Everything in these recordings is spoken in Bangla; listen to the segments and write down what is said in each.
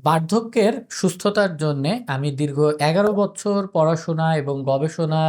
বার্ধক্যের সুস্থতার জন্যে আমি দীর্ঘ ১১ বছর পড়াশোনা এবং গবেষণা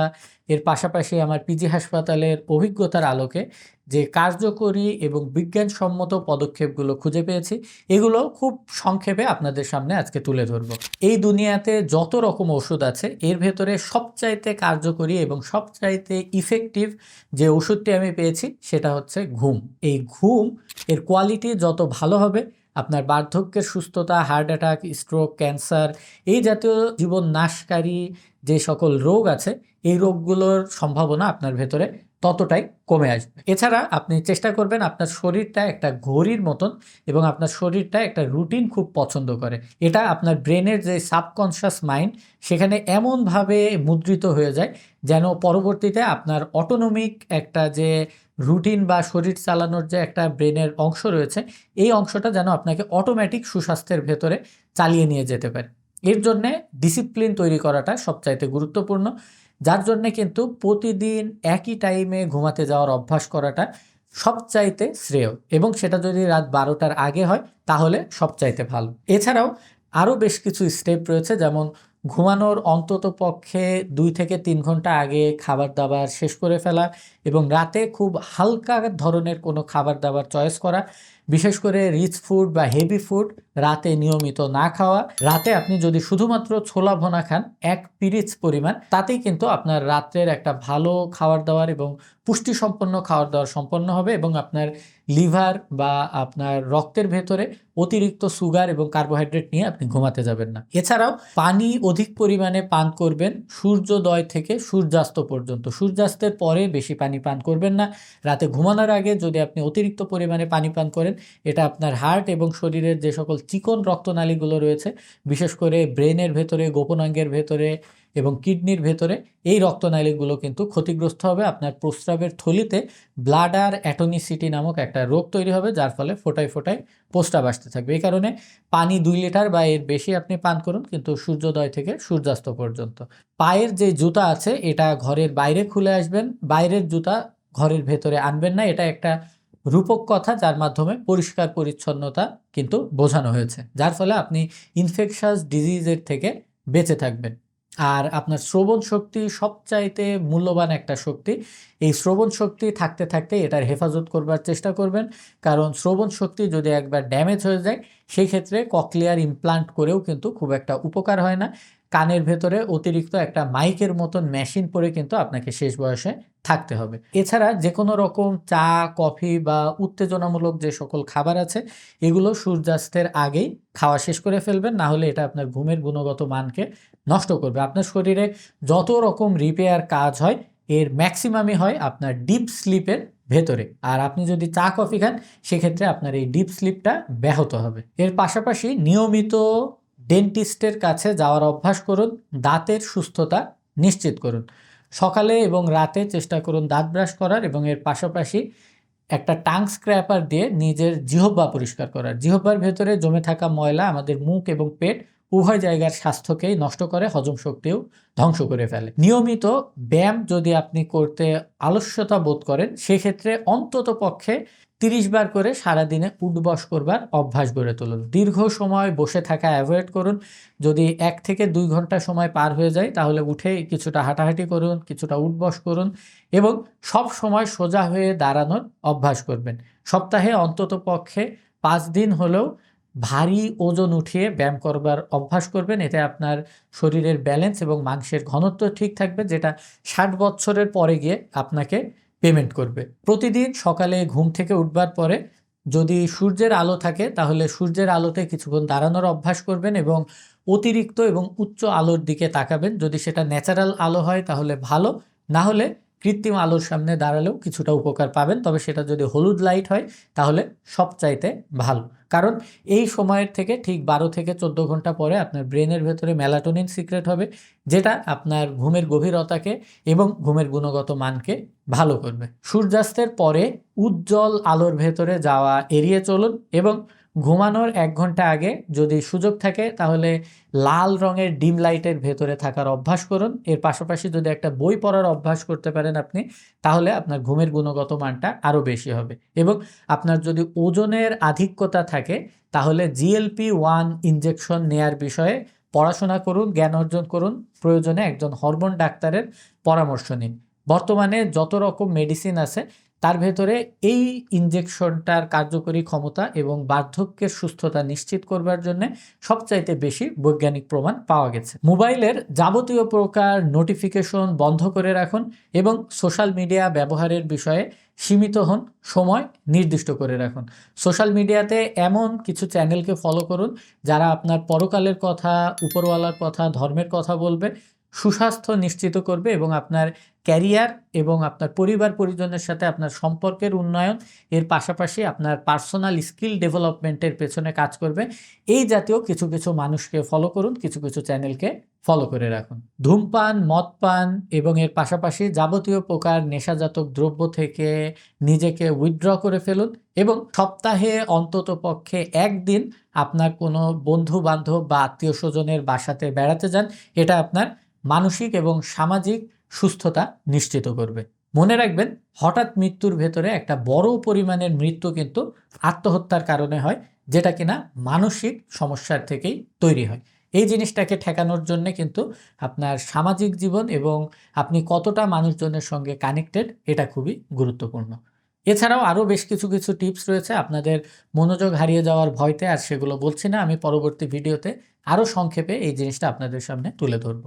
এর পাশাপাশি আমার পিজি হাসপাতালের অভিজ্ঞতার আলোকে যে কার্যকরী এবং বিজ্ঞানসম্মত পদক্ষেপগুলো খুঁজে পেয়েছি, এগুলো খুব সংক্ষেপে আপনাদের সামনে আজকে তুলে ধরব। এই দুনিয়াতে যত রকম ওষুধ আছে, এর ভেতরে সবচাইতে কার্যকরী এবং সবচাইতে ইফেক্টিভ যে ওষুধটি আমি পেয়েছি সেটা হচ্ছে ঘুম। এই ঘুম এর কোয়ালিটি যত ভালো হবে, আপনার বার্ধক্যের সুস্থতা, হার্ট অ্যাটাক, স্ট্রোক, ক্যান্সার এই জাতীয় জীবন নাশকারী যে সকল রোগ আছে, এই রোগগুলোর সম্ভাবনা আপনার ভেতরে ততটাই কমে আসবে। এছাড়া আপনি চেষ্টা করবেন আপনার শরীরটা একটা ঘড়ির মতন এবং আপনার শরীরটা একটা রুটিন খুব পছন্দ করে। এটা আপনার ব্রেনের যে সাবকনশাস মাইন্ড, সেখানে এমনভাবে মুদ্রিত হয়ে যায় যেন পরবর্তীতে আপনার অটোনমিক একটা যে রুটিন বা শরীর চালানোর যে একটা ব্রেনের অংশ রয়েছে, এই অংশটা যেন আপনাকে অটোমেটিক সুস্বাস্থ্যের ভেতরে চালিয়ে নিয়ে যেতে পারে। এর জন্যে ডিসিপ্লিন তৈরি করাটা সবচাইতে গুরুত্বপূর্ণ, যার জন্যে কিন্তু প্রতিদিন একই টাইমে ঘুমাতে যাওয়ার অভ্যাস করাটা সবচাইতে শ্রেয়, এবং সেটা যদি রাত ১২টার আগে হয় তাহলে সবচাইতে ভালো। এছাড়াও আরও বেশ কিছু স্টেপ রয়েছে, যেমন ঘুমানোর অন্তত পক্ষে ২ থেকে ৩ ঘন্টা আগে খাবার দাবার শেষ করে ফেলা এবং রাতে খুব হালকা ধরনের কোনো খাবার দাবার চয়েস করা, বিশেষ করে রিচ ফুড বা হেভি ফুড রাতে নিয়মিত না খাওয়া। রাতে আপনি যদি শুধুমাত্র ছোলা ভুনা খান ১ পিরিচ পরিমাণ, তাতেই কিন্তু আপনার রাত্রের একটা ভালো খাবার দাবার এবং পুষ্টিসম্পন্ন খাবার দাবার সম্পন্ন হবে এবং আপনার লিভার বা আপনার রক্তের ভেতরে অতিরিক্ত সুগার এবং কার্বোহাইড্রেট নিয়ে আপনি ঘুমাতে যাবেন না। এছাড়াও পানি অধিক পরিমাণে পান করবেন সূর্যোদয় থেকে সূর্যাস্ত পর্যন্ত। সূর্যাস্তের পরে বেশি পানি পান করবেন না। রাতে ঘুমানোর আগে যদি আপনি অতিরিক্ত পরিমাণে পানি পান করেন, এটা আপনার হার্ট এবং শরীরের যে সকল চিকন রক্তনালীগুলো রয়েছে, বিশেষ করে ব্রেনের ভেতরে, গোপনাঙ্গের ভেতরে এবং কিডনির ভেতরে, এই রক্তনালীগুলো কিন্তু ক্ষতিগ্রস্ত হবে। আপনার প্রস্রাবের থলিতে ব্লাডার অ্যাটনিসিটি নামক একটা রোগ তৈরি হবে, যার ফলে ফোঁটায় ফোঁটায় প্রস্রাব আসতে থাকবে। এই কারণে পানি ২ লিটার বা এর বেশি আপনি পান করুন, কিন্তু সূর্যোদয় থেকে সূর্যাস্ত পর্যন্ত। পায়ের যে জুতা আছে এটা ঘরের বাইরে খুলে আসবেন, বাইরের জুতা ঘরের ভেতরে আনবেন না। এটা একটা রূপক কথা, যার মাধ্যমে পরিষ্কার পরিচ্ছন্নতা কিন্তু বোঝানো হয়েছে, যার ফলে আপনি ইনফেকশাস ডিজিজের থেকে বেঁচে থাকবেন। আর আপনার শ্রবণ শক্তি সবচাইতে মূল্যবান একটা শক্তি। এই শ্রবণ শক্তি থাকতে থাকতে এটার হেফাজত করবার চেষ্টা করবেন, কারণ শ্রবণ শক্তি যদি একবার ড্যামেজ হয়ে যায়, সেই ক্ষেত্রে ককলিয়ার ইমপ্লান্ট করেও কিন্তু খুব একটা উপকার হয় না। কানের ভেতরে অতিরিক্ত একটা মাইকের মতন মেশিন পরে কিন্তু আপনাকে শেষ বয়সে থাকতে হবে। এছাড়া যে কোনো রকম চা, কফি বা উত্তেজনামূলক যে সকল খাবার আছে, এগুলো সূর্যাস্তের আগেই খাওয়া শেষ করে ফেলবেন, না হলে এটা আপনার ঘুমের গুণগত মানকে নষ্ট করবে। আপনার শরীরে যত রকম রিপেয়ার কাজ হয়, এর ম্যাক্সিমামই হয় আপনার ডিপ স্লিপের ভেতরে। আর আপনি যদি চা কফি খান, সেক্ষেত্রে আপনার এই ডিপ স্লিপটা ব্যাহত হবে। এর পাশাপাশি নিয়মিত ডেন্টিস্টের কাছে যাওয়ার অভ্যাস করুন, দাঁতের সুস্থতা নিশ্চিত করুন। সকালে এবং রাতে চেষ্টা করুন দাঁত ব্রাশ করার, এবং এর পাশাপাশি একটা টাং স্ক্র্যাপার দিয়ে নিজের জিহ্বা পরিষ্কার করার। জিহ্বার ভেতরে জমে থাকা ময়লা আমাদের মুখ এবং পেট উভয় জায়গার স্বাস্থ্যকেই নষ্ট করে, হজম শক্তিও ধ্বংস করে ফেলে। নিয়মিত ব্যায়াম যদি আপনি করতে আলস্যতা বোধ করেন, সেক্ষেত্রে অন্তত পক্ষে ৩০ বার করে সারাদিনে উঠবস করবার অভ্যাস গড়ে তুলুন। দীর্ঘ সময় বসে থাকা অ্যাভয়েড করুন। যদি ১ থেকে ২ ঘন্টা সময় পার হয়ে যায়, তাহলে উঠে কিছুটা হাঁটাহাঁটি করুন, কিছুটা উঠবস করুন এবং সব সময় সোজা হয়ে দাঁড়ানোর অভ্যাস করবেন। সপ্তাহে অন্তত পক্ষে ৫ দিন হলেও ভারী ওজন উঠিয়ে ব্যায়াম করবার অভ্যাস করবেন। এতে আপনার শরীরের ব্যালেন্স এবং মাংসের ঘনত্ব ঠিক থাকবে, যেটা ৬০ বছরের পরে গিয়ে আপনাকে পেমেন্ট করবে। প্রতিদিন সকালে ঘুম থেকে উঠবার পরে যদি সূর্যের আলো থাকে, তাহলে সূর্যের আলোতে কিছুক্ষণ দাঁড়ানোর অভ্যাস করবেন এবং অতিরিক্ত এবং উচ্চ আলোর দিকে তাকাবেন। যদি সেটা ন্যাচারাল আলো হয় তাহলে ভালো, না হলে কৃত্রিম আলোর সামনে দাঁড়ালেও কিছুটা উপকার পাবেন, তবে সেটা যদি হলুদ লাইট হয় তাহলে সবচাইতে ভালো। কারণ এই সময়ের থেকে ঠিক ১২ থেকে ১৪ ঘন্টা পরে আপনার ব্রেনের ভেতরে মেলাটোনিন সিক্রেট হবে, যেটা আপনার ঘুমের গভীরতাকে এবং ঘুমের গুণগত মানকে ভালো করবে। সূর্যাস্তের পরে উজ্জ্বল আলোর ভেতরে যাওয়া এড়িয়ে চলুন এবং ঘুমানোর ১ ঘন্টা আগে যদি সুযোগ থাকে তাহলে লাল রঙের ডিম লাইটের ভেতরে থাকার অভ্যাস করুন। এর পাশাপাশি যদি একটা বই পড়ার অভ্যাস করতে পারেন আপনি, তাহলে আপনার ঘুমের গুণগত মানটা আরও বেশি হবে। এবং আপনার যদি ওজনের আধিক্যতা থাকে তাহলে GLP-1 ইনজেকশন নেয়ার বিষয়ে পড়াশোনা করুন, জ্ঞান অর্জন করুন। প্রয়োজনে একজন হরমোন ডাক্তারের পরামর্শ নিন। বর্তমানে যত রকম মেডিসিন আছে তার ভেতরে এই ইনজেকশনটার কার্যকরী ক্ষমতা এবং বার্ধক্যের সুস্থতা নিশ্চিত করবার জন্যে সবচাইতে বেশি বৈজ্ঞানিক প্রমাণ পাওয়া গেছে। মোবাইলের যাবতীয় প্রকার নোটিফিকেশন বন্ধ করে রাখুন এবং সোশ্যাল মিডিয়া ব্যবহারের বিষয়ে সীমিত হন, সময় নির্দিষ্ট করে রাখুন। সোশ্যাল মিডিয়াতে এমন কিছু চ্যানেলকে ফলো করুন যারা আপনার পরকালের কথা, উপরওয়ালার কথা, ধর্মের কথা বলবে, সুস্বাস্থ্য নিশ্চিত করবে এবং আপনার ক্যারিয়ার এবং আপনার পরিবার পরিজনের সাথে আপনার সম্পর্কের উন্নয়ন, এর পাশাপাশি আপনার পার্সোনাল স্কিল ডেভেলপমেন্টের পেছনে কাজ করবে। এই জাতীয় কিছু কিছু মানুষকে ফলো করুন, কিছু কিছু চ্যানেলকে ফলো করে রাখুন। ধূমপান, মদপান এবং এর পাশাপাশি যাবতীয় প্রকার নেশাজাতক দ্রব্য থেকে নিজেকে উইথড্র করে ফেলুন এবং সপ্তাহে অন্তত পক্ষে ১ দিন আপনার কোনো বন্ধু বান্ধব বা আত্মীয় স্বজনের বাসাতে বেড়াতে যান। এটা আপনার মানসিক এবং সামাজিক সুস্থতা নিশ্চিত করবে। মনে রাখবেন, হঠাৎ মৃত্যুর ভেতরে একটা বড় পরিমাণের মৃত্যু কিন্তু আত্মহত্যার কারণে হয়, যেটা কিনা মানসিক সমস্যার থেকেই তৈরি হয়। এই জিনিসটাকে ঠেকানোর জন্য কিন্তু আপনার সামাজিক জীবন এবং আপনি কতটা মানুষজনের সঙ্গে কানেক্টেড, এটা খুবই গুরুত্বপূর্ণ। এছাড়াও আরও বেশ কিছু কিছু টিপস রয়েছে। আপনাদের মনোযোগ হারিয়ে যাওয়ার ভয়তে আর সেগুলো বলছি না, আমি পরবর্তী ভিডিওতে আরও সংক্ষেপে এই জিনিসটা আপনাদের সামনে তুলে ধরব।